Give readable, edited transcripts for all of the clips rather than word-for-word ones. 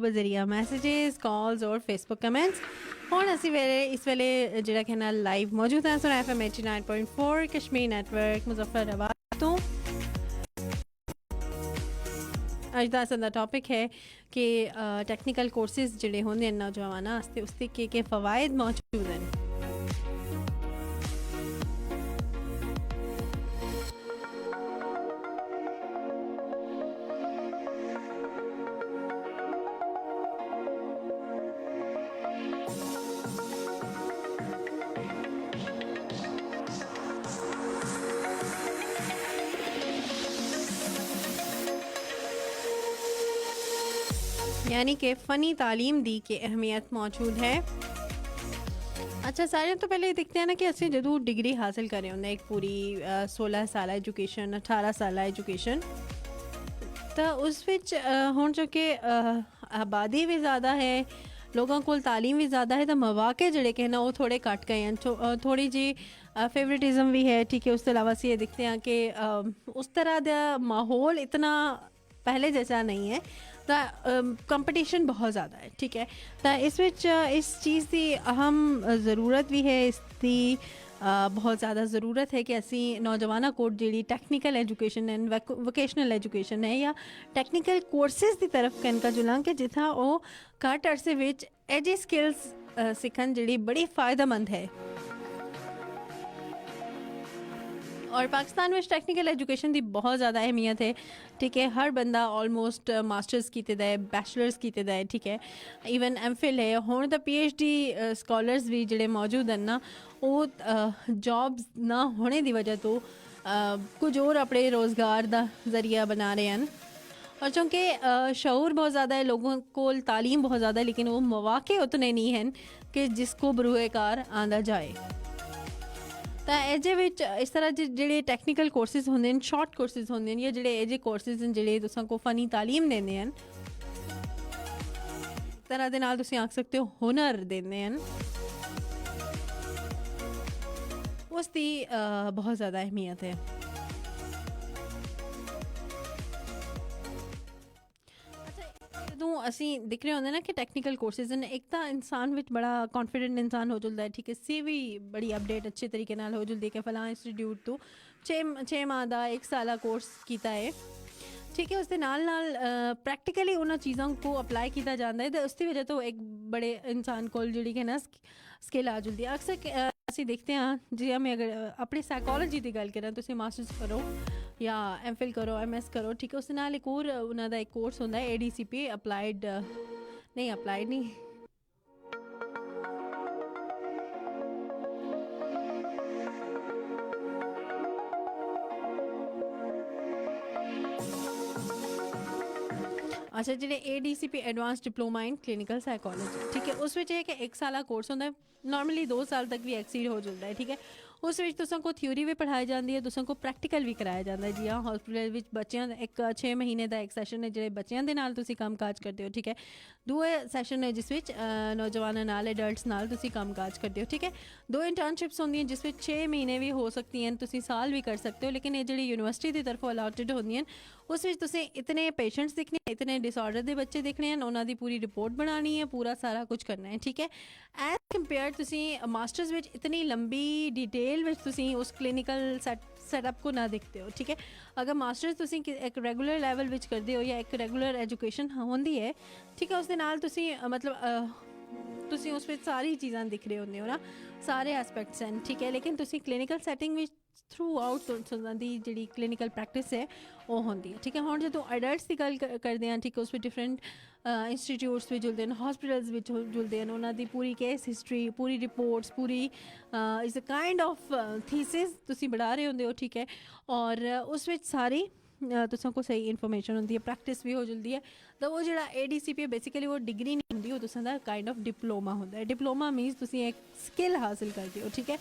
ਬਜ਼ਰੀਆ messages ਕਾਲਸ ਔਰ Facebook comments. ਹੁਣ ਅਸੀਂ ਇਸ ਵੇਲੇ ਜਿਹੜਾ ਕਿ ਨਾਲ ਲਾਈਵ ਮੌਜੂਦ ਹਾਂ ਸੁਣਾ FM 89.4 ਕਸ਼ਮੀਰ ਨੈਟਵਰਕ ਮੁਜ਼ੱਫਰਾਬਾਦ ਤੋਂ। ਅੱਜ ਦਾ ਸਾਡਾ ਟੌਪਿਕ ਹੈ ਕਿ ਟੈਕਨੀਕਲ ਕੋਰਸਿਸ ਜਿਹੜੇ ਹੁੰਦੇ ਹਨ ਨੌਜਵਾਨਾਂ ਵਾਸਤੇ ਉਸ ਦੇ ਕੀ ਫਵਾਇਦ ਮੌਜੂਦ ਹਨ। यानी कि फ़नी तालीम दी की अहमियत मौजूद है। अच्छा सारे तो पहले देखते हैं ना कि असं जो डिग्री हासिल करें उन्हें एक पूरी 16 साल एजुकेशन 18 साल एजुकेशन तो उस विच हुण जो कि आबादी भी ज़्यादा है, लोगों को तालीम भी ज़्यादा है, तो मौके जोड़े कि ना वो थोड़े घट गए हैं, थोड़ी जी फेवरेटिज़म भी है। ठीक है, उसके अलावा से ये देखते हैं कि उस तरह का माहौल इतना पहले जैसा नहीं है, तो कंपटीशन बहुत ज़्यादा है। ठीक है, तो इस चीज़ की अहम ज़रूरत भी है, इसकी बहुत ज़्यादा ज़रूरत है कि असी नौजवानों को जी technical education and vocational education है या टैक्नीकल कोर्सिस की तरफ कनका जुलां कि जिथा वो घट अरसे विच एजी स्किल्स सीखन जी बड़ी फ़ायदेमंद है। और पाकिस्तान में टैक्नीकल एजुकेशन की बहुत ज़्यादा अहमियत है। ठीक है, हर बंदा ऑलमोस्ट मास्टर्स कीते दा है, बैचलर्स कीते दा है। ठीक है, ईवन MPhil है, हुण तो PhD स्कॉलर्स भी जिहड़े मौजूद हैं ना वो जॉब्स ना होने की वजह तो कुछ और अपने रोज़गार का जरिया बना रहे हैं। और चूँकि शऊर बहुत ज़्यादा है, लोगों को तालीम बहुत ज़्यादा है, लेकिन वो मौके उतने नहीं हैं कि जिसको बरूए कार आंदा जाए। तो एजे विच इस तरह जे टैक्नीकल कोर्सिस होंदे हैं, शॉर्ट कोर्सिस होंदे हैं या जेडे एजे कोर्सिस हैं जेडे तुसां को फ़नी तालीम देंदे हैं, तरह दे नाल तुसीं आख सकते हो हुनर देंदे हैं, उसकी बहुत ज़्यादा अहमियत है। असी दिख रहे होंगे ना कि टैक्नीकल कोर्सिस ने एक तो इंसान विच बड़ा कॉन्फिडेंट इंसान हो जुलता है। ठीक है, CV बड़ी अपडेट अच्छे तरीके नाल हो जुलती है कि फलां इंस्टीट्यूट तो 6 माह का 1 साल कोर्स किया है। ठीक है, उसके नाल प्रैक्टिकली उन्होंने चीज़ों को अप्लाई किया जाता है, तो उसकी वजह तो एक बड़े इंसान को जी है ना स्किल आ जुलती है। अक्सर असी देखते हैं जी मैं अगर अपनी साइकोलॉजी की गल करें, तो मास्टर्स करो या MPhil करो, MS करो। ठीक है, उसके नाल एक और उन्होंने एक कोर्स होता है ADCP अप्लाइड नहीं अच्छा जो ADCP advance diploma in clinical psychology. ठीक है, उस है कि 1 साल कोर्स होता है, नॉर्मली 2 साल तक भी एक्सीड हो जाता है। ठीक है, उस तुसां को थ्योरी भी पढ़ाई जाती है, तुसां को प्रैक्टिकल भी कराया जाता है। जी हाँ, हॉस्पिटल में बच्चों एक 6 महीने का एक सैशन है जो बच्चों के नाल तुसीं काम काज करते हो। ठीक है, दूए सैशन है जिस नौजवानों नाल एडल्ट्स नाल तुसीं काम काज करते हो। ठीक है, 2 इंटर्नशिप्स होंदी हैं जिस 6 महीने भी हो सकती हैं, तुसीं साल भी कर सकते हो, लेकिन ये जी यूनिवर्सिटी की तरफों अलॉटेड होंदी हैं उस तुसीं इतने पेशेंट्स दिखने, इतने डिसऑर्डर के बच्चे देखने हैं, उन्होंने पूरी रिपोर्ट बनानी है, पूरा सारा कुछ करना है। ठीक है, एज कंपेयर तुसीं मास्टर्स विच इतनी लंबी डिटेल विच तुसीं उस क्लिनिकल सेटअप को ना देखते हो। ठीक है, अगर मास्टर्स तुसीं एक रेगुलर लैवल विच करते हो या एक रेगुलर एजुकेशन होंदी है, ठीक है, उसके नाल तुसीं मतलब तुसीं उस विच सारी चीज़ां दिख रहे होंदे हो ना, सारे एस्पेक्ट्स हैं। ठीक है, लेकिन तुसीं clinical setting which through out की जी क्लिनिकल प्रैक्टिस है वो होंदी है। ठीक है, हम जो एडल्ट्स की गल करते हैं, ठीक है, उस डिफरेंट इंस्टीट्यूट्स भी जुलते हैं, हॉस्पिटल्स भी जुलते हैं, उन्होंने पूरी केस हिस्टरी, पूरी रिपोर्ट्स, पूरी is a kind of thesis तुसीं बढ़ा रहे होंदे हो। ठीक है, और उस विच सारी तुसां को सही इन्फॉर्मेशन होंदी है, प्रैक्टिस भी हो जुलती है। तो वो जो ADCP है बेसिकली वो डिग्री नहीं होंदी, वो तुसां दा काइंड ऑफ डिप्लोमा होंदा है। डिप्लोमा मीनस तुसीं एक स्किल हासिल करते हो। ठीक है,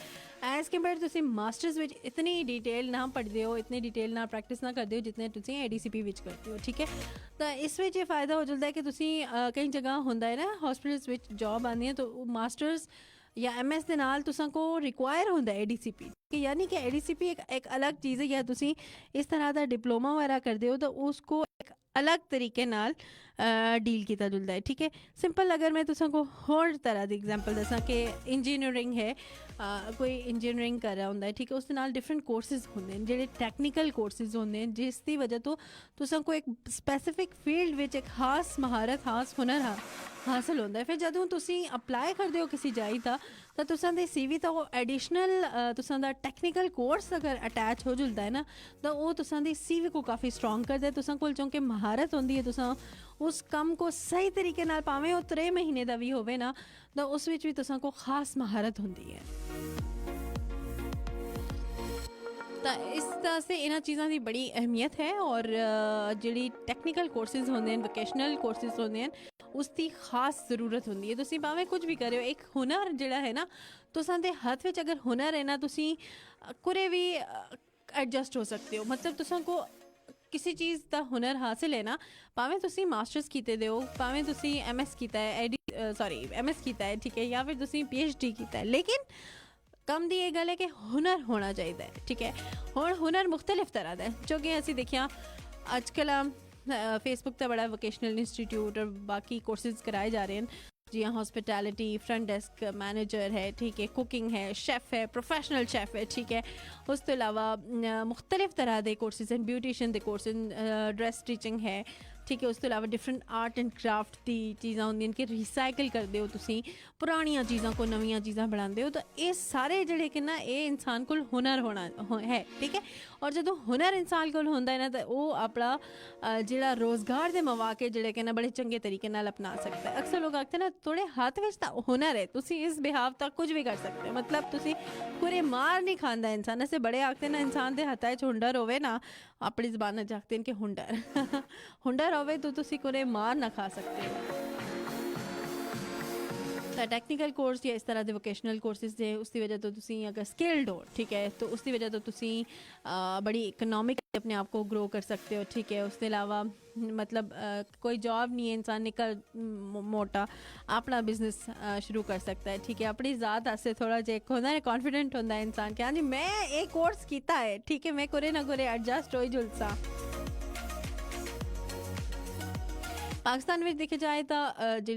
एज कंपेयर तुसीं मास्टर्स विच इतनी डिटेल ना पढ़ते हो, इतनी डिटेल ना प्रैक्टिस ना करते हो जितने तुसीं ADCP विच करते हो। ठीक है, तो इस विच ये फ़ायदा हो जुलता है कि तुसीं कई जगह होंदा है ना हॉस्पिटल्स विच जॉब आती है, तो मास्टर्स या MS के नाल तुसां को रिक्वायर होंदा है ADCP, यानी कि ADCP एक अलग चीज़ है। या तुसीं इस तरह का डिप्लोमा वगैरह करते हो तो उसको एक अलग तरीके नाल डील किया जुलदा है। ठीक है, सिंपल अगर मैं तुसां को होर तरह की एग्जांपल दसां कि इंजीनियरिंग है, कोई इंजीनियरिंग कर रहा होंदा है, ठीक है, उस नाल डिफरेंट कोर्सेज होंदे हैं जेह्ड़े टैक्नीकल कोर्सेज होंदे हैं जिस दी वजह तो तुसां को एक स्पैसिफिक फील्ड विच एक खास महारत खास हुनर हासिल होंदा है। फिर जदों तुसी अप्लाई करदे हो किसी जाई तां तुसां दे सीवी तां ओह् एडिशनल तुसां दा टैक्नीकल कोर्स अगर अटैच हो जुलदा है ना तां ओह् तुसां दी सीवी को काफ़ी स्ट्रॉन्ग करदा है। तुसां कोल चूंकि महारत होंदी है, तुसां उस कम को सही तरीके नाल भावें ओह् 3 महीने दा भी होवे ना तां उस विच भी तुसां को खास महारत होंदी है। तो इस तरह से इन्ह चीज़ों की बड़ी अहमियत है और जी टैक्नीकल कोर्सेज होंगे हैं, वोकेशनल कोर्सेज होंगे हैं, उसकी खास ज़रूरत होंगी है। तुसीं भावें कुछ भी करो, एक हुनर जिहड़ा है ना तुसां दे हत्थ विच अगर हुनर है ना तुसीं कुरे भी एडजस्ट हो सकते हो। मतलब तुसां को किसी चीज़ का हुनर हासिल है ना, भावें तुसीं मास्टर्स कीते दे हो, भावें तुसीं MS कीता है, MS कीता है, ठीक है, या फिर तुसीं PhD कीता है, लेकिन कम दी ये गल है कि हुनर होना चाहिए। ठीक है, और हुनर मुख्तलिफ तरह का है जो कि असी देखिया अजकल फेसबुक पर बड़ा वोकेशनल इंस्टीट्यूट और बाकी कोर्सेज कराए जा रहे हैं, जी हाँ, हॉस्पिटैलिटी, फ्रंट डेस्क मैनेजर है, ठीक है, कुकिंग है, शेफ़ है, प्रोफेशनल शेफ़ है, ठीक है, उस तो अलावा मुख्तलिफ तरह के कोर्सेज हैं, ब्यूटिशियन के कोर्सेज, ड्रेस स्टिचिंग है, ठीक है, उस तो अलावा डिफरेंट आर्ट एंड क्राफ्ट की चीज़ां होंदियां कि रिसाइकल करते हो तुसीं पुरानियां चीज़ां को नवीं चीज़ां बनाते हो। तो ये सारे जिहड़े कि ना ये इंसान को हुनर होना है। ठीक है, और जो हुनर इंसान को होंदा है ना तो वो अपना जिहड़ा रोज़गार के मौके जिहड़े कि ना बड़े चंगे तरीके नाल अपना सकता है। अक्सर लोग आखते हैं ना थोड़े हाथ विच तां हुनर है, तुसीं इस बिहाव तक कुछ भी कर सकते हो। मतलब तुसीं पूरे मार नहीं खांदा इंसान, ऐसे बड़े आखते ना इंसान के हत्था च हुनर होवे ना, अपनी ज़बान च आखते हैं कि हुनर हुनर होवे तो तुसी कुरे मार ना खा सकते हो। तो टैक्नीकल कोर्स या इस तरह के वोकेशनल कोर्सेज ने उसकी वजह तो तुसी अगर स्किल्ड हो, ठीक है, तो उसकी वजह तो तुसी बड़ी इकनॉमिक अपने आप को ग्रो कर सकते हो। ठीक है, उसके अलावा मतलब कोई जॉब नहीं है, इंसान निकल मोटा अपना बिजनेस शुरू कर सकता है। ठीक है, अपनी ज़ात आस्ते थोड़ा जे होंदा है, कॉन्फिडेंट होंदा है इंसान कि हाँ जी मैं एक कोर्स किया है, ठीक है, मैं कुरे ना कुरे एडजस्ट हो जुलसा। पाकिस्तान में देखा जाए तो जी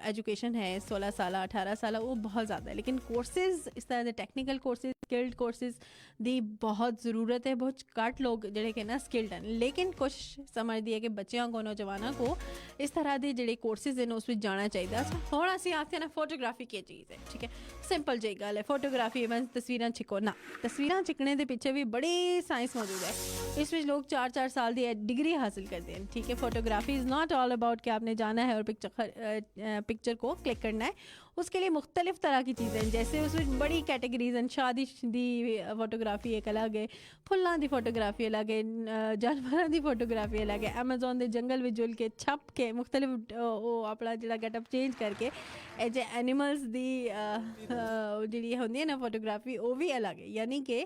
एजुकेशन है 16 साल 18 साल वो बहुत ज़्यादा है, लेकिन कोर्सेज इस तरह के टैक्नीकल कोर्सेज स्किल्ड कोर्सेज की बहुत ज़रूरत है। बहुत घट लोग जोड़े कि ना स्किल्ड हैं, लेकिन कोशिश समझती है कि बच्चों को नौजवानों को इस तरह के जोड़े कोर्सेज हैं उस जाना चाहिए। अच्छा हम असी आखते हैं ना फोटोग्राफी की चीज़ है, ठीक है, सिंपल जी गल है, फोटोग्राफी बस तस्वीरें छिको ना, तस्वीरें छिकने के पिछे भी बड़ी साइंस मौजूद है। इस लोग 4-4 साल की डिग्री हासिल करते हैं। ठीक है, photography is not all about कि आपने जाना है और पिक्चर को क्लिक करना है, उसके लिए मुख्तलिफ तरह की चीज़ें हैं, जैसे उसमें बड़ी कैटेगरीज हैं। शादी दी फोटोग्राफी एक अलग है, फुल्लां दी फोटोग्राफी अलग है, जानवरों की फोटोग्राफी अलग है, अमेजोन के जंगल में जुल के छप के मुख्तलिफ अपना जो गेटअप चेंज करके एज एनिमल्स की जी होंगी है ना फोटोग्राफी वो भी अलग है। यानी कि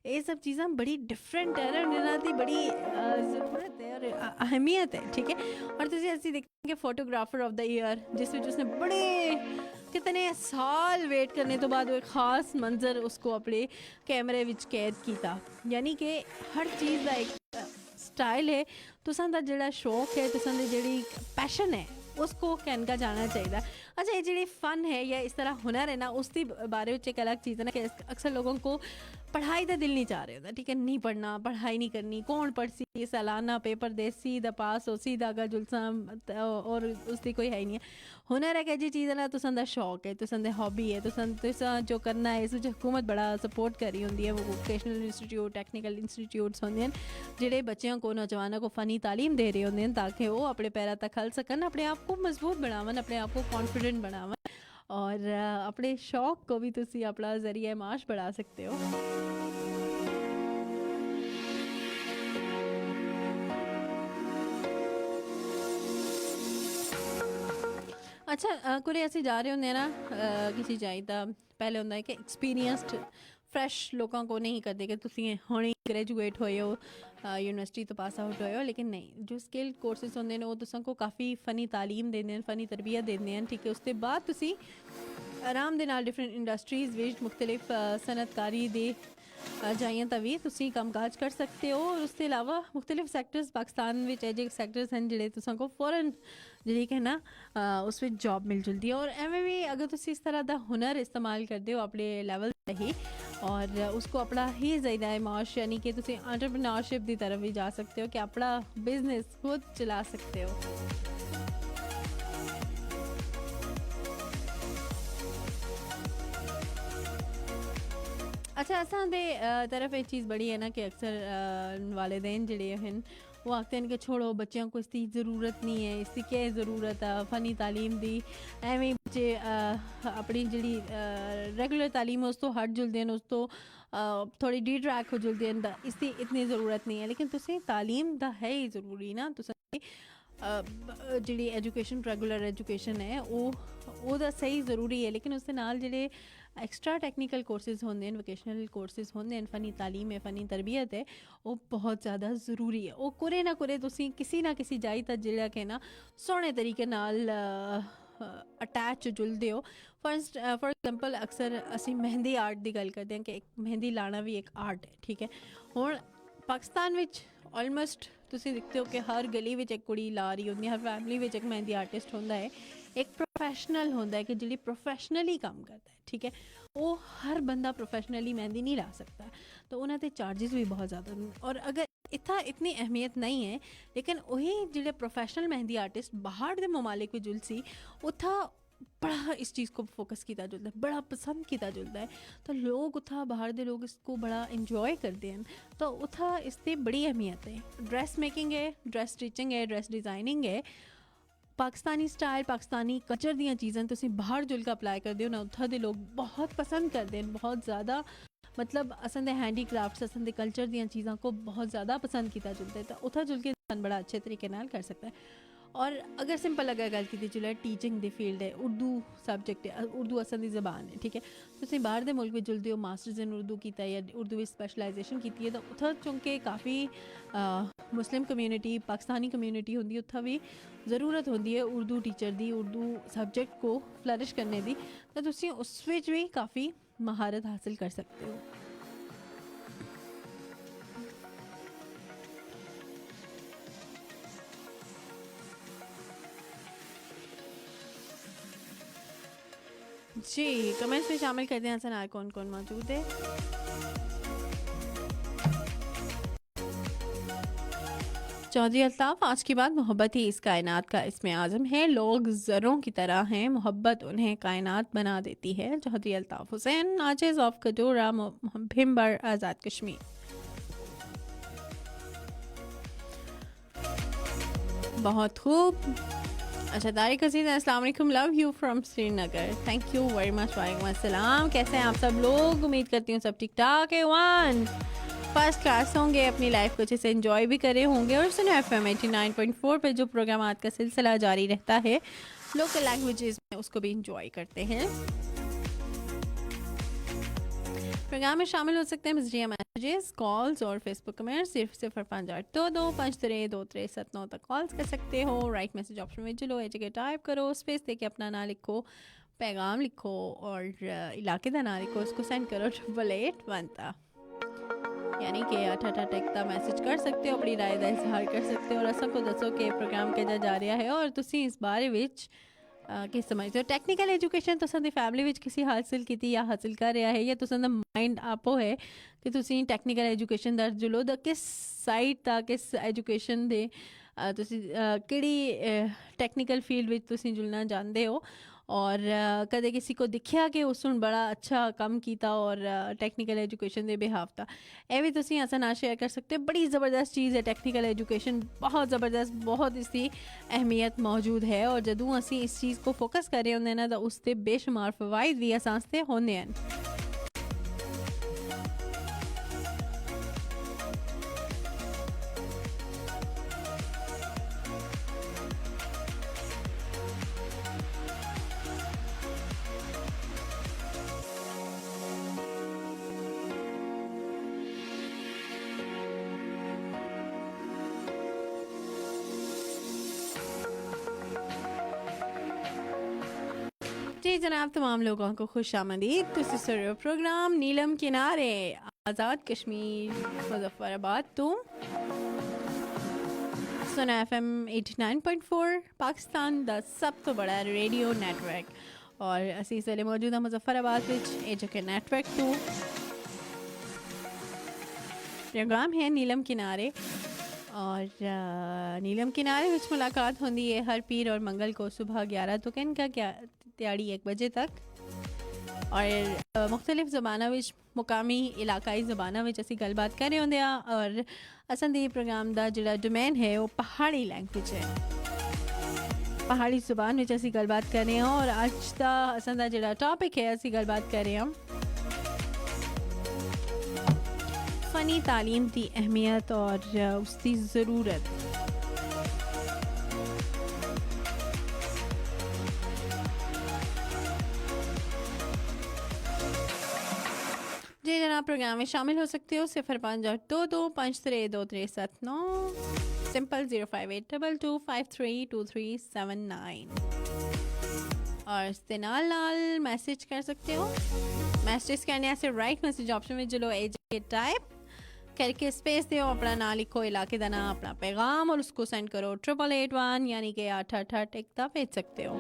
ये सब चीज़ें बड़ी डिफरेंट है और इन्हों की बड़ी ज़रूरत है और अहमियत है। ठीक है, और तुम ऐसी देखते हैं कि फोटोग्राफर ऑफ द ईयर जिस उसने बड़े कितने साल वेट करने तो बाद वो एक खास मंजर उसको अपने कैमरे विच कैद किया। यानी कि हर चीज़ का एक स्टाइल है, तुसां दा जेड़ा शौक है, तुसां दी जेड़ी पैशन है उसको कहना जाना चाहिए। अच्छा, ये जी फ़न है या इस तरह हुनर है ना उसके बारे में एक अलग चीज़ है ना कि अक्सर लोगों को पढ़ाई का दिल नहीं चाह रहे होता। ठीक है, नहीं पढ़ना, पढ़ाई नहीं करनी, कौन पढ़ सी, सालाना पेपर दे सीधा पास हो सीधा अगर जुलसा और उसकी कोई है ही नहीं है। हुनर एक ऐसी चीज़ है ना तुसां दा शौक है, तुसां दा हॉबी है, तुसां जो करना है, इस हुकूमत बड़ा सपोर्ट कर रही होंगी है। वो वोकेशनल इंस्टीट्यूट टैक्नीकल इंस्टीट्यूट्स होंगे हैं जोड़े बच्चों को नौजवानों को फ़नी तालीम दे रहे होंगे हैं ताकि वो अपने पैरों तक खल सकन, अपने आप को मजबूत बनावन, अपने आप को कॉन्फिडेंट बनावन और अपने शौक को भी तुसी अपना जरिया माश बढ़ा सकते हो। अच्छा, कुछ ऐसे जा रहे होंगे ना किसी जाई तो पहले होंगे है कि एक्सपीरियंसड फ्रैश लोगों को नहीं करते कि तुम हुणे ग्रेजुएट होए हो, यूनिवर्सिटी तो पास आउट होए हो, लेकिन नहीं, जो स्किल्ड कोर्सेज होंगे ने वो तुसां को काफ़ी फ़नी तालीम देंदे हैं, फ़नी तरबियत देंदे हैं। ठीक है, उसके बाद तुसी आराम दे नाल डिफरेंट इंडस्ट्रीज़ विच मुख्तलिफ सनतकारी दे ਜਾਈਆਂ ਤਾਂ ਵੀ ਤੁਸੀਂ ਕੰਮਕਾਜ ਕਰ ਸਕਦੇ ਹੋ। ਔਰ ਉਸ ਤੋਂ ਇਲਾਵਾ ਮੁxtਲਿਫ ਸੈਕਟਰਸ ਪਾਕਿस्तान ਵਿੱਚ ਇਹ ਜਿਹੇ ਸੈਕਟਰਸ ਹਨ ਜਿਹੜੇ ਤੁਸਾਂ ਕੋ ਫੌਰਨ ਜਿਹੜੀ ਕਿ ਨਾ ਉਸ ਵਿੱਚ ਜੌਬ ਮਿਲ ਜੁਲਦੀ ਹੈ। ਔਰ ਐਵੇਂ ਵੀ ਅਗਰ ਤੁਸੀਂ ਇਸ ਤਰ੍ਹਾਂ ਦਾ ਹੁਨਰ ਇਸਤੇਮਾਲ ਕਰਦੇ ਹੋ ਆਪਣੇ ਲੈਵਲ ਤੇ ਹੀ और उसको अपना ही ज़ायदा माश यानी कि तुसी एंटरप्रेन्योरशिप की तरफ भी जा सकते हो कि अपना बिजनेस खुद चला सकते हो। अच्छा असां दे तरफ एक चीज़ बड़ी है ना कि अक्सर वालिदैन जड़े हैं वो आखते हैं कि छोड़ो बच्चों को इसकी ज़रूरत नहीं है, इसकी क्या ज़रूरत है फ़नी तालीम दी, एवं बच्चे अपनी जी रेगुलर तालीम उस तो हट जुलते हैं, उस तो थोड़ी डी ट्रैक हो जुलते हैं, इसकी इतनी ज़रूरत नहीं है। लेकिन तुसी तालीम दा है ही ज़रूरी ना, तुसी जी एजुकेशन रेगुलर एजुकेशन है वो दा सही ज़रूरी है। लेकिन उसके नाल जेडे एक्स्ट्रा टैक्नीकल कोर्सेज होंगे हैं, वोकेशनल कोर्सेज होंगे हैं, फ़नी तालीम है, फ़नी तरबियत है, वो बहुत ज़्यादा ज़रूरी है। वो कुरे ना कुरे तुसी किसी ना किसी जाई तक जेड़ा कि ना सोहने तरीके नाल अटैच जुलते हो। फॉर एग्जांपल अक्सर असी मेहंदी आर्ट की गल करते हैं कि एक मेहंदी लाना भी एक आर्ट है, ठीक है। हुण पाकिस्तान विच ऑलमोस्ट तुसी देखते हो कि हर गली में एक कुड़ी ला रही होंगी, हर फैमिली में एक मेहंदी आर्टिस्ट होंदा है, एक प्रोफेशनल होंदा है कि जिहड़ी प्रोफेशनली काम करता है, ठीक है। वो हर बंदा प्रोफेशनली मेहंदी नहीं ला सकता, तो उन्होंने चार्जेस भी बहुत ज़्यादा हैं। और अगर इतनी अहमियत नहीं है, लेकिन वही जिहड़े प्रोफेशनल मेहंदी आर्टिस्ट बाहर के ममालिक में जुलसी उत्था बड़ा इस चीज़ को फोकस किया जुलता है, बड़ा पसंद किया जुलता है, तो लोग उत्था बाहर के लोग इसको बड़ा इंजॉय करते हैं। तो उत्था इसकी बड़ी अहमियत है। ड्रेस मेकिंग है, ड्रेस स्टिचिंग है, ड्रेस डिज़ाइनिंग है, पाकिस्तानी स्टाइल पाकिस्तानी कल्चर दियाँ चीज़ां तुसी बाहर जुल के अप्लाई करते हो ना, उत्था दे लोग बहुत पसंद करते हैं, बहुत ज़्यादा मतलब असन दे हैंडीक्राफ्ट्स असन दे कल्चर दियाँ चीज़ों को बहुत ज़्यादा पसंद किया जुलता है। तो उत्था जुल के इंसान बड़ा अच्छे तरीके नाल कर सकता है। और अगर सिंपल अगर गल की चले टीचिंग दी फील्ड है, उर्दू सब्जेक्ट है, उर्दू असन दी ज़बान है, ठीक है। तुसी बाहर दे मुल्क में जुलते हो, मास्टर्स इन उर्दू कीता या उर्दू में स्पैशलाइजेशन की है, तो उत्था चूंकि काफ़ी मुस्लिम कम्यूनिटी पाकिस्तानी कम्यूनिटी होंदी, उत्था भी ज़रूरत होंदी है उर्दू टीचर दी, उर्दू सब्जेक्ट को फ्लरिश करने दी, तो तुसी उस विच भी काफ़ी महारत हासिल कर सकते हो। जी कमेंट्स में शामिल करते हैं सना कौन कौन मौजूद है। चौधरी अल्ताफ़, आज की बात मोहब्बत ही इस कायनात का इसमें आज़म है, लोग ज़रों की तरह हैं, मोहब्बत उन्हें कायनात बना देती है। चौधरी अल्ताफ़ हुसैन, नाजिज़ ऑफ कटोरा, भिम्बर, आज़ाद कश्मीर। बहुत खूब। अच्छा तारिक हसीन, अस्सलाम वालेकुम, love you from Srinagar, thank you very much. वालेकुम अस्सलाम, कैसे हैं आप सब लोग? उम्मीद करती हूँ सब ठीक ठाक है। वन फर्स्ट क्लास होंगे, अपनी लाइफ को अच्छे से एंजॉय भी करे होंगे। और सुनो FM 89.4 पे जो प्रोग्राम आज का सिलसिला जारी रहता है लोकल लैंग्वेजेस में, उसको भी इंजॉय करते हैं। प्रोग्राम में शामिल हो सकते हैं मज़रिया मैसेजेस, कॉल्स और फेसबुक कमेंट। सिर्फ 058225322379 तक कॉल्स कर सकते हो। राइट मैसेज ऑप्शन में चलो, एक जगह टाइप करो, स्पेस देके अपना ना लिखो, पैगाम लिखो और इलाके का ना लिखो, उसको सेंड करो 8881 तक, यानी कि 88 तक मैसेज कर सकते हो, अपनी राय का इजहार कर सकते हो और असा को दसो कि प्रोग्राम किया जा रहा है और तुसी इस बारे विच किस समझते हो। टैक्नीकल एजुकेशन तुसां दी फैमिली विच किसी हासिल की या हासिल कर रहा है, या तुसां दा माइंड आपो है कि तुसी टैक्नीकल एजुकेशन दा जुलो दा किस साइड ता किस एजुकेशन दे तुसी केड़ी टैक्नीकल फील्ड विच तुसी जुलना चाहते हो। और कदे किसी को दिखया कि उसने बड़ा अच्छा काम किया और टैक्नीकल एजुकेशन के बिहाफ था, यह भी तुसी असा ना शेयर कर सकते हो। बड़ी ज़बरदस्त चीज़ है टैक्नीकल एजुकेशन, बहुत ज़बरदस्त, बहुत इसकी अहमियत मौजूद है। और जदों असी इस चीज़ को फोकस कर रहे होंगे ना, तो उसके बेशुमार फवायद भी असां ते होंदे हैं। जी जनाब, तमाम लोगों को खुश आमदीद। तुसी सुन रहे हो प्रोग्राम नीलम किनारे। आज़ाद कश्मीर मुजफ्फराबाद तो सुना FM 89.4 पाकिस्तान दा सब तो बड़ा रेडियो नेटवर्क और असी इस वेले मौजूद है मुजफ्फराबाद विच जो कि नेटवर्क तो प्रोग्राम है नीलम किनारे और नीलम किनारे विच मुलाकात होंदी है हर पीर और मंगल को सुबह 11 तो का क्या त्याड़ी 1 बजे तक और मुख्तलिफ ज़बाना विच मुकामी इलाकाई ज़बाना विच असी गलबात कर रहे होंदे आ और असन दी प्रोग्राम दा जिहड़ा डोमेन है वो पहाड़ी लैंग्वेज है पहाड़ी ज़ुबान विच असी गलबात कर रहे हैं और अज दा असन दा जिहड़ा टॉपिक है असी गलबात कर रहे हैं फ़नी तालीम की अहमियत और उसकी ज़रूरत। जी जनाब प्रोग्राम में शामिल हो सकते हो 0522532379 सिंपल 0582253239 और इसके नाल मैसेज कर सकते हो। मैसेज करने से राइट मैसेज ऑप्शन में चलो एजे टाइप करके स्पेस दो अपना नाम लिखो इलाके का नाम अपना पैगाम और उसको सेंड करो 8881 यानी कि 888 एक भेज सकते हो।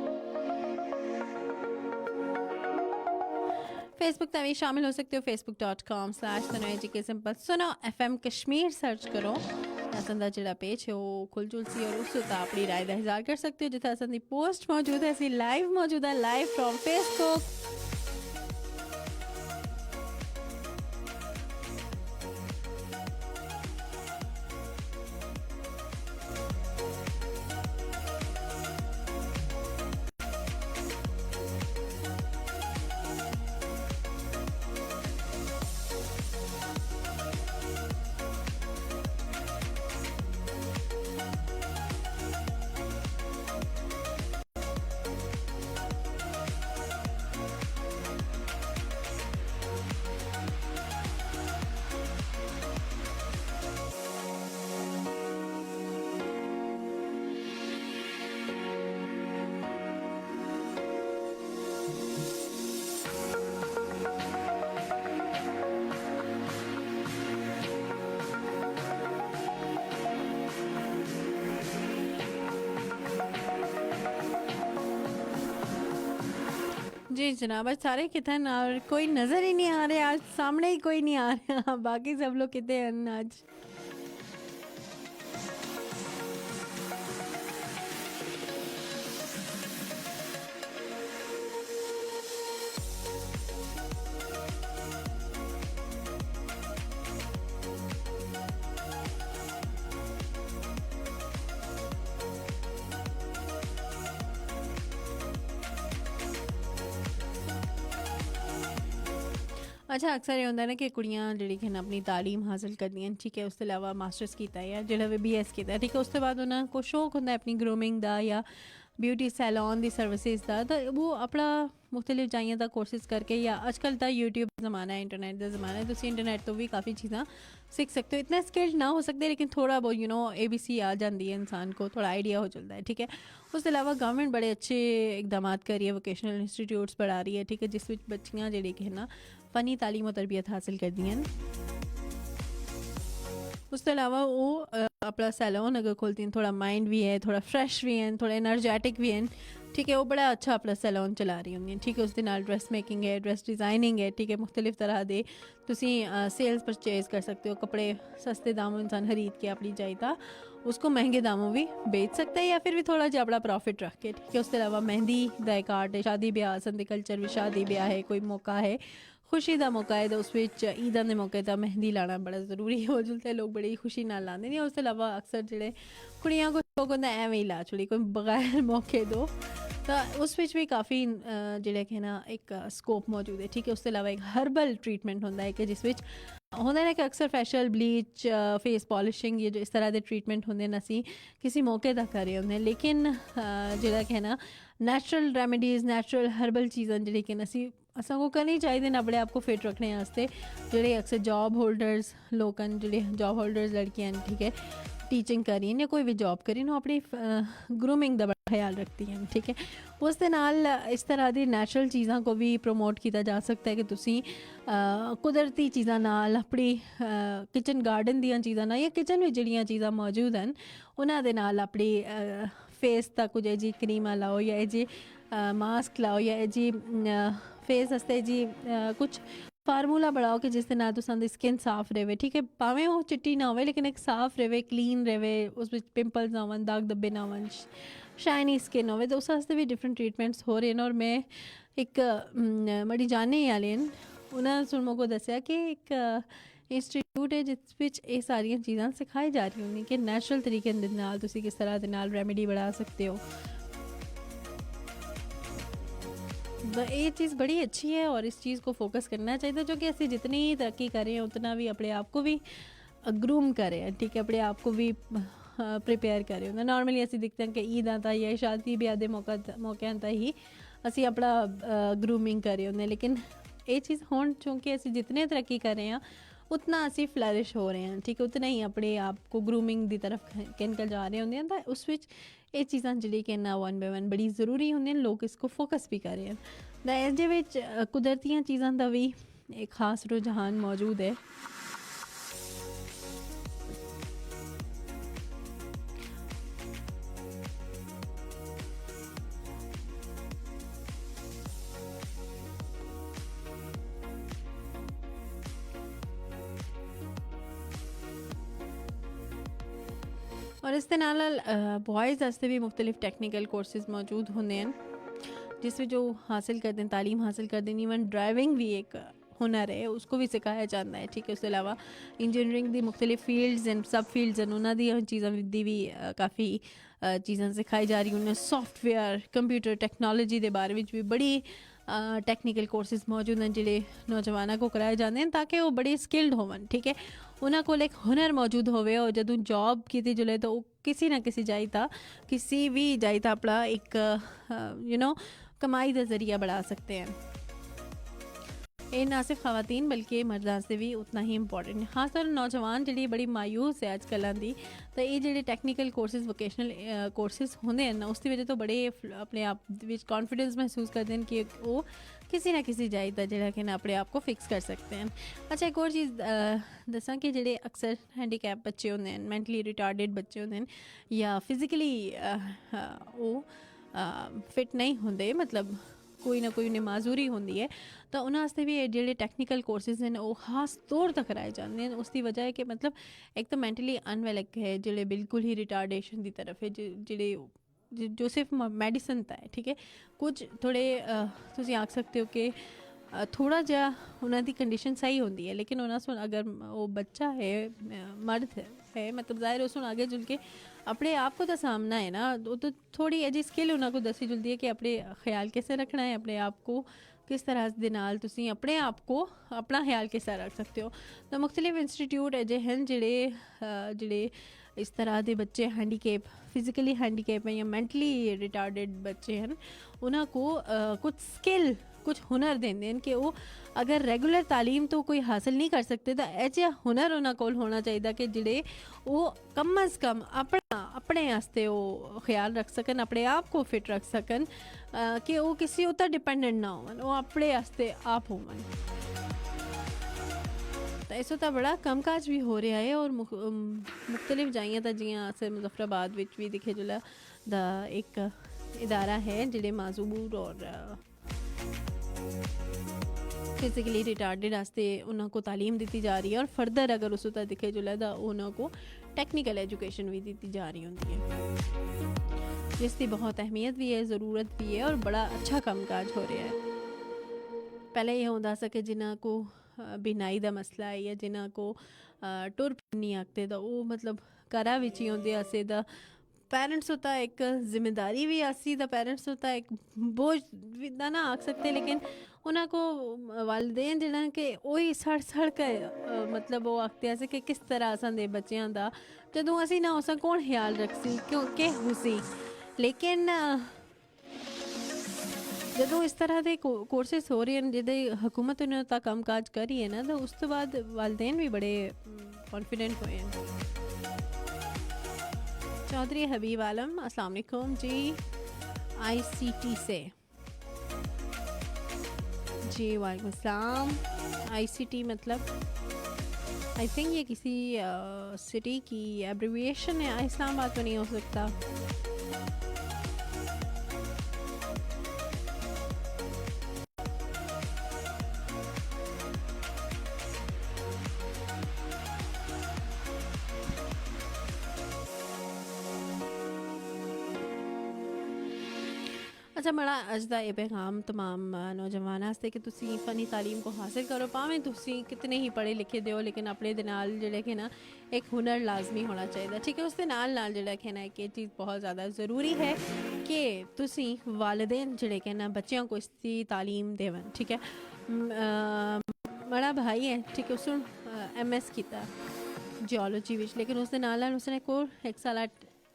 फेसबुक तभी शामिल हो सकते हो facebook.com/तनोएजी सिंपल सुनो FM कश्मीर सर्च करो असंदा जिहड़ा पेज है वो खुल जुल सी और उस तो अपनी राय का इजहार कर सकते हो जिथे असंदी पोस्ट मौजूद है लाइव मौजूद है लाइव फ्रॉम फेसबुक। जी जनाब आज सारे कितन और कोई नज़र ही नहीं आ रहे आज सामने ही कोई नहीं आ रहा बाकी सब लोग कितने हैं आज। अच्छा अक्सर ये होंगे ना कि कुड़ियाँ जी अपनी तालीम हासिल करनी ठीक है उसके अलावा मास्टर्स किया या जो BS किया ठीक है उसके बाद उन्होंने को शौक होंगे अपनी ग्रूमिंग का या ब्यूटी सैलॉन की सर्विसेज का तो वो अपना मुख्तलिफ जाइया का कोर्सिस करके या आजकल तो यूट्यूब ज़माना है इंटरनेट का ज़माना है तो इंटरनेट तो भी काफ़ी चीज़ा सीख सकते हो इतना स्किल्ड ना हो सकते लेकिन थोड़ा बहुत ABC आ जाती है इंसान को थोड़ा आइडिया हो चलता है ठीक है। उसके अलावा गवर्नमेंट बड़े अच्छे इकदाम कर रही है वोकेशनल इंस्टीट्यूट्स बढ़ा रही है ठीक है जिस बच्चियाँ जी कि ना फ़नी तालीम और तरबियत हासिल कर दी हैं। उसके अलावा वो अपना सैलून अगर खोलती हैं थोड़ा माइंड भी है थोड़ा फ्रैश भी हैं थोड़ा एनर्जेटिक भी हैं ठीक है वो बड़ा अच्छा अपना सैलून चला रही होंगी ठीक है उसके नाल ड्रेस मेकिंग है ड्रेस डिज़ाइनिंग है ठीक है मुख्तलिफ तरह दे तुसी सेल्स परचेज कर सकते हो कपड़े सस्ते दामों इंसान खरीद के अपनी चाहिए उसको महंगे दामों भी बेच सकते हैं या फिर भी थोड़ा जहा बड़ा प्रॉफिट रख के ठीक है। उसके अलावा मेहंदी का एक आर्ट है शादी ब्याह संदे कल्चर भी शादी ब्याह है कोई मौका है खुशी का मौका है तो उस ईदा के मौके पर मेहंदी लाना बड़ा ज़रूरी हो जुलता लोग बड़ी खुशी ना लाते हैं। उसके अलावा अक्सर जो कुड़ियाँ को शौक होंगे एवं ही ला छोड़ी कोई बगैर मौके दो तो उस भी काफ़ी जोड़े कि ना एक स्कोप मौजूद है ठीक है। उसके अलावा एक हर्बल ट्रीटमेंट होंगे है कि जिस होंगे ना कि अक्सर फैशियल ब्लीच फेस पॉलिशिंग ये जो इस तरह के ट्रीटमेंट होंगे असी किसी मौके तक कर रहे होंगे लेकिन जोड़ा कि ना नैचुरल रेमेडीज़ नैचुरल हर्बल चीज़ा जी कि असी असा को करनी चाहिए अपने आप को फिट रखने वास्ते जोड़े अक्सर जॉब होल्डर्स लोग जो जॉब होल्डर्स लड़कियां ठीक है टीचिंग करी या कोई भी जॉब करी अपनी ग्रूमिंग का बड़ा ਖਿਆਲ ਰੱਖਦੀਆਂ ਨੇ, ਠੀਕ ਹੈ। ਉਸ ਦੇ ਨਾਲ ਇਸ ਤਰ੍ਹਾਂ ਦੀ ਨੈਚੁਰਲ ਚੀਜ਼ਾਂ ਕੋ ਵੀ ਪ੍ਰੋਮੋਟ ਕੀਤਾ ਜਾ ਸਕਦਾ ਹੈ ਕਿ ਤੁਸੀਂ ਕੁਦਰਤੀ ਚੀਜ਼ਾਂ ਨਾਲ ਆਪਣੀ ਕਿਚਨ ਗਾਰਡਨ ਦੀਆਂ ਚੀਜ਼ਾਂ ਨਾਲ ਜਾਂ ਕਿਚਨ ਵਿੱਚ ਜਿਹੜੀਆਂ ਚੀਜ਼ਾਂ ਮੌਜੂਦ ਹਨ ਉਹਨਾਂ ਦੇ ਨਾਲ ਆਪਣੀ ਫੇਸ ਦਾ ਕੁਝ ਇਹ ਜੀ ਕਰੀਮਾਂ ਲਾਓ ਜਾਂ ਇਹ ਜੀ ਮਾਸਕ ਲਾਓ ਜਾਂ ਇਹ ਜੀ ਫੇਸ ਵਾਸਤੇ ਜੀ ਕੁਝ ਫਾਰਮੂਲਾ ਬਣਾਓ ਕਿ ਜਿਸ ਦੇ ਨਾਲ ਤੁਸਾਂ ਦੀ ਸਕਿਨ ਸਾਫ਼ ਰਹੇ, ਠੀਕ ਹੈ। ਭਾਵੇਂ ਉਹ ਚਿੱਟੀ ਨਾ ਹੋਵੇ ਲੇਕਿਨ ਇੱਕ ਸਾਫ਼ ਰਹੇ, ਕਲੀਨ ਰਹੇ, ਉਸ ਵਿੱਚ ਪਿੰਪਲਸ ਨਾ ਹੋਣ, ਦਾਗ ਧੱਬੇ ਨਾ ਹੋਣ, ਸ਼ਾਈਨੀ ਸਕਿਨ ਹੋਵੇ। ਤਾਂ ਉਸ ਵਾਸਤੇ ਵੀ ਡਿਫਰੈਂਟ ਟ੍ਰੀਟਮੈਂਟਸ ਹੋ ਰਹੇ ਨੇ। ਔਰ ਮੈਂ ਇੱਕ ਬੜੀ ਜਾਣੇ ਵਾਲੇ ਨੇ ਉਹਨਾਂ ਸੁਣ ਮੇਰੇ ਕੋ ਦੱਸਿਆ ਕਿ ਇੱਕ ਇੰਸਟੀਟਿਊਟ ਹੈ ਜਿਸ ਵਿੱਚ ਇਹ ਸਾਰੀਆਂ ਚੀਜ਼ਾਂ ਸਿਖਾਈ ਜਾ ਰਹੀਆਂ ਨੇ ਕਿ ਨੈਚੁਰਲ ਤਰੀਕੇ ਦੇ ਨਾਲ ਤੁਸੀਂ ਕਿਸ ਤਰ੍ਹਾਂ ਦੇ ਨਾਲ ਰੈਮੇਡੀ ਬਣਾ ਸਕਦੇ ਹੋ। ये चीज़ बड़ी अच्छी है और इस चीज़ को फोकस करना चाहिए जो कि असं जितनी तरक्की करें उतना भी अपने आप को भी ग्रूम करें, ठीक है, अपने आप को भी प्रिपेयर करें। नॉर्मली असी दिखते हैं कि ईद आता या शादी ब्याह के मौक़ों तक ही असी अपना ग्रूमिंग करे होंगे, लेकिन ये चीज़ होने चूँकि असी जितने तरक्की कर रहे हैं उतना असी फ्लरिश हो रहे हैं, ठीक है, उतना ही अपने आप को ग्रूमिंग की तरफ निकल जा रहे होंगे। तो उस विच ये चीज़ां जिहड़ी कि ना 1 बाय 1 बड़ी ज़रूरी होंगे, लोग इसको फोकस भी कर रहे हैं। तो इस दे विच कुदरती चीज़ों का भी एक खास रुझान मौजूद है। और इस दे नाल बॉयज़ वास्ते भी मुख्तलिफ टैक्नीकल कोर्सेज मौजूद होंगे हैं जिस में जो हासिल करते हैं, तालीम हासिल करते हैं। इवन ड्राइविंग भी एक हुनर है, उसको भी सिखाया जाता है, ठीक है। उसके अलावा इंजीनियरिंग की मुख्तलिफ फील्ड्स एंड सब फील्ड्स हैं उन्होंने चीज़ों दी भी काफ़ी चीज़ां सिखाई जा रही हैं। सॉफ्टवेयर कंप्यूटर टैक्नोलॉजी के बारे में भी बड़ी टैक्नीकल कोर्सेज मौजूद हैं जिहड़े नौजवानों को कराए जाते हैं ताकि वो बड़े स्किल्ड होवन, ठीक है, उन्होंने को एक हुनर मौजूद होवे। और जदों जॉब की जुले तो किसी ना किसी जाइता किसी भी जाइता अपना एक कमाई का जरिया बढ़ा सकते हैं। ये ना सिर्फ ख़वातीन बल्कि मर्दां से भी उतना ही इंपॉर्टेंट है। खास तौर नौजवान जी बड़ी मायूस है अजकल की, तो ये जो टैक्नीकल कोर्सेज वोकेशनल कोर्सेज होंगे हैं ना उसकी वजह तो बड़े अपने आप कॉन्फिडेंस महसूस करते हैं कि वो किसी ना किसी जाए तो जोड़ा कि ना अपने आप को फिक्स कर सकते हैं। अच्छा, एक और चीज़ दसा कि जोड़े अक्सर हैंडीकैप बच्चे होंगे हैं, मेंटली रिटार्डेड बच्चे होंगे हैं या फिजिकली वो फिट नहीं होंगे, मतलब कोई ना कोई उन्हें माजूरी होंगी है, तो उन्होंने भी जोड़े टैक्नीकल कोर्सेज हैं वो खास तौर तक कराए जाते हैं। उसकी वजह है कि मतलब एक तो मेंटली अनवेल है जोड़े बिल्कुल ही रिटार्डेशन की तरफ है, जोड़े जो सिर्फ मेडिसिन है, ठीक है। कुछ थोड़े तुम आख सकते हो कि थोड़ा जहा उन्होंने कंडीशन सही होती है, लेकिन उन्होंने अगर वो बच्चा है मर्द है मतलब ज़ाहिर उस आगे जुल के अपने आप को तो सामना है ना, तो थोड़ी अजी स्किल उन्होंने को दसी जुलती है कि अपने ख्याल कैसे रखना है, अपने आप को किस तरह के नाल तुसी अपने आप को अपना ख्याल किस तरह रख सकते हो। तो मुख्तलिफ इंस्टीट्यूट अजे हैं जिहड़े इस तरह के बच्चे हैंडीकैप फिजिकली हैंडीकैप हैं या मेंटली रिटार्डेड बच्चे हैं उन्होंने को कुछ स्किल कुछ हुनर देंगे हैं कि वो अगर रेगुलर तालीम तो कोई हासिल नहीं कर सकते तो ऐसे हुनर उन्होंने कोल होना चाहिए कि जिहड़े वो कम अज़ कम अपने वास्ते वो ख्याल रख सकन, अपने आप को फिट रख सकन कि वो किसी उतर डिपेंडेंट ना होवन, वो अपने वास्ते आप होवन। तो इस वक्त बड़ा कम काज भी हो रहा है और मुख्तलिफ जाइयां तो जियां अस मुजफ्फराबाद विच भी दिखे जुला दा एक इदारा है जिहड़े माजूर और फिजिकली रिटार्डेड वास्ते उन्होंने को तालीम दी जा रही है और फर्दर अगर उस तक दिखे जुला तो उन्होंने को टैक्नीकल एजुकेशन भी दी जा रही होंगी है जिसकी बहुत अहमियत भी है, ज़रूरत भी है और बड़ा अच्छा काम काज हो रहा है। पहले यह होता सा कि जिन्हों को बिनाई का मसला है या जिन्हों को टुर नहीं आखते तो वो मतलब घरा विच ही होंदे असे दा पेरेंट्स होता एक जिम्मेदारी भी आसी दा पेरेंट्स होता एक बोझ दा ना आख सकते, लेकिन उन्होंने को वालदेन जिन्होंने कि वही सड़ के मतलब वो आखते ऐसे कि किस तरह असां दे बच्चों का जदों असी ना उस कौन ख्याल रखसी क्यों के हुसी। लेकिन जदों इस तरह के कोर्सेस हो रहे हैं जिदे हुकूमत उन्होंने तक काम काज कर रही है ना, तो उस तो बाद वालदेन भी बड़े कॉन्फिडेंट हुए हैं। चौधरी हबीब आलम, अस्सलाम वालेकुम जी। ICT से जी, वालेकुम अस्सलाम। ICT मतलब आई थिंक ये किसी सिटी की एब्रिविएशन है, इस्लामाबाद तो नहीं हो सकता। अच्छा, बड़ा अज का यह पैगाम तमाम नौजवान वास्ते कि तुसी फ़नी तालीम को हासिल करो, भावें तुसी कितने ही पढ़े लिखे दे हो, लेकिन अपने दे नाल जेह्ड़ा कि ना एक हुनर लाजमी होना चाहिए, ठीक है। उसके नाल नाल जेह्ड़ा कि ना एक चीज़ बहुत ज़्यादा ज़रूरी है कि तुसी वालिदैन जेह्ड़े कि ना बच्चों को इसकी तालीम देवन, ठीक है। बड़ा भाई है, ठीक है, उसने MS किया जियोलॉजी विच, लेकिन उसके नाल नाल उसने एक साल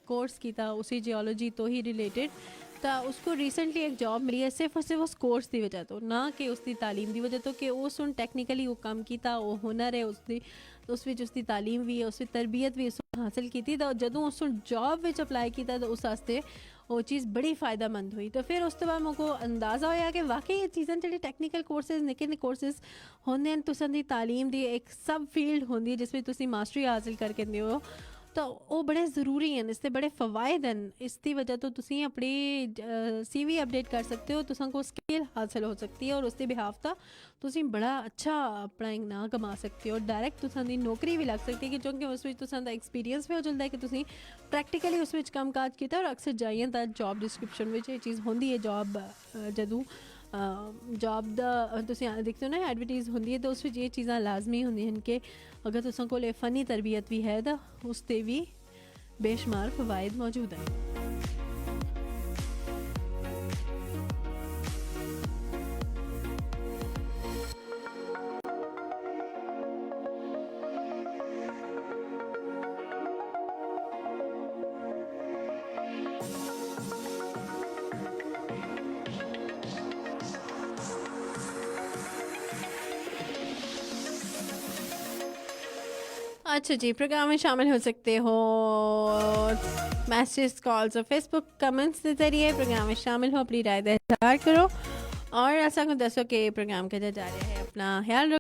कोर्स किया उसी जियोलॉजी तो ही रिलेटेड, तो उसको रिसेंटली एक जॉब मिली है सिर्फ और सिर्फ उस कोर्स की वजह तो, ना कि उसकी तालीम की वजह तो, कि उस टैक्नीकली वो काम किया, वो हुनर है उसकी, उस विच उसकी तालीम भी है, उसकी तरबियत भी उसने हासिल की थी, तो जदों उस जॉब विच अप्लाई किया तो उस वास्ते वो चीज़ बड़ी फ़ायदेमंद हुई। तो फिर उस तो बाद मुझको अंदाज़ा होया कि वाकई ये चीज़ां जेह्ड़े टैक्नीकल कोर्सेज निक्के निक्के कोर्सेज होंदे न, तुसां दी तालीम दी एक सब फील्ड होंदी है जिस विच तुसीं मास्टरी हासिल करके दिंदे हो, तो वो बड़े ज़रूरी हैं, इससे बड़े फ़वायद हैं। इसकी वजह तो तुसी अपनी CV अपडेट कर सकते हो, तुसां को स्किल हासिल हो सकती है और उसके बिहाफ ता तुसी बड़ा अच्छा अपना एक नाम कमा सकते हो, डायरेक्ट तुसां दी नौकरी भी लग सकती है, कि क्योंकि उस विच तुसां दा एक्सपीरियंस भी हो जाता है कि तुसी प्रैक्टिकली उस विच काम काज किया। और अक्सर जाइए तो जॉब डिस्क्रिप्शन में ये चीज़ होंदी है, जॉब जदों जॉब दा तुसी दिखते हो ना एडवर्टाइज होंदी है, तो उस विच ये चीज़ां लाजमी होंदी हैं कि अगर तुसां कोल फ़नी तरबियत भी है तो उसते भी बेशुमार फ़वायद मौजूद हैं। अच्छा जी, प्रोग्राम में शामिल हो सकते हो मैसेज, कॉल्स और फेसबुक कमेंट्स के ज़रिए प्रोग्राम में शामिल हो, अपनी राय का इज़हार करो और ऐसा को दसो कि प्रोग्राम के जा रहा है। अपना ख्याल